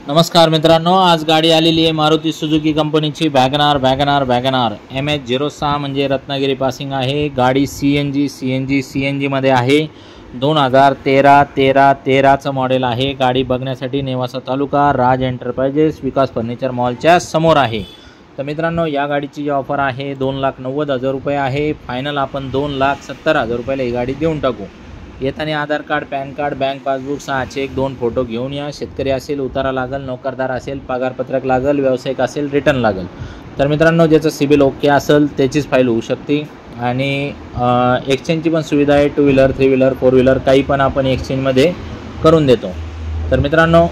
नमस्कार मित्रांनो, आज गाडी आलेली आहे मारुती सुझुकी कंपनीची वॅगनार MH06 म्हणजे रत्नागिरी पासिंग आहे। गाडी CNG मध्ये आहे। 2013चं मॉडेल आहे। गाडी बघण्यासाठी नेवासा तालुका राज एंटरप्राइजेस विकास फर्निचर मॉलच्या समोर आहे। तर मित्रांनो, या गाडीची जी ऑफर आहे 2,90,000 रुपये आहे। फायनल आपण 2,70,000 रुपयाला ही गाडी देऊन टाकू। येताना Aadhaar card, PAN card, bank passbook, 6 cheque, 2 photo घेऊन या। शेतकरी असेल उतारा लागेल, नोकरदार असेल पगारपत्रक लागेल, व्यावसायिक असेल रिटर्न लागेल। तर मित्रांनो, ज्याचं सिबिल ओके असेल त्याचीच फाईल होऊ शकते। आणि एक्सचेंजची पण सुविधा आहे। 2 व्हीलर, 3 व्हीलर, 4 व्हीलर काही पण आपण एक्सचेंजमध्ये करून देतो। तर मित्रांनो,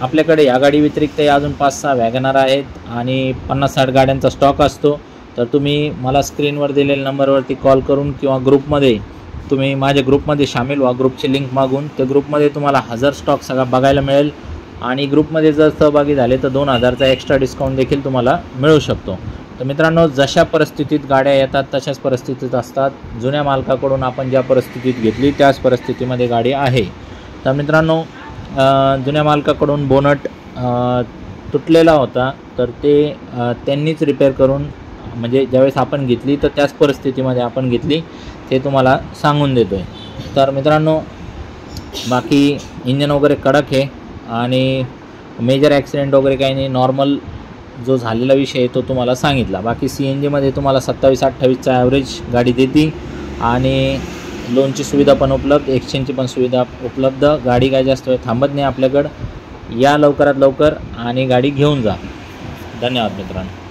आपल्याकडे या गाडी व्यतिरिक्त अजून 5-6 वॅगनार आहेत आणि 50-60 गाड्यांचा स्टॉक असतो। तर तुम्ही मला स्क्रीनवर दिलेल्या नंबरवरती कॉल करून किंवा ग्रुपमध्ये तुम्ही माझ्या ग्रुपमध्ये सामील व्हा। ग्रुपची लिंक मागून त्या ग्रुपमध्ये तुम्हाला 1000 स्टॉक सगळा बघायला मिळेल आणि ग्रुपमध्ये जर सहभागी झाले तर 2000चा एक्स्ट्रा डिस्काउंट देखील तुम्हाला मिळू शकतो। तर मित्रांनो, जशा परिस्थितीत गाड्या येतात तशाच परिस्थितीत असतात। जुन्या मालकाकडून आपण ज्या परिस्थितीत घेतली त्याच परिस्थितीमध्ये गाडी आहे। तर मित्रांनो, जुन्या मालकाकडून बोनट तुटलेला होता, तर ते त्यांनीच रिपेअर करून म्हणजे ज्यावेळेस आपण घेतली तर त्याच परिस्थितीमध्ये आपण घेतली ते तुम्हाला सांगून देतो आहे। तर मित्रांनो, बाकी इंजन वगैरे कडक आहे आणि मेजर ॲक्सिडेंट वगैरे काही नाही। नॉर्मल जो झालेला विषय आहे तो तुम्हाला सांगितला। बाकी CNGमध्ये तुम्हाला 27-28चा ॲव्हरेज गाडी देते आणि लोनची सुविधा पण उपलब्ध, एक्सचेंजची पण सुविधा उपलब्ध। गाडी काय जास्त वेळ थांबत नाही आपल्याकडं। या लवकरात लवकर आणि गाडी घेऊन जा। धन्यवाद मित्रांनो।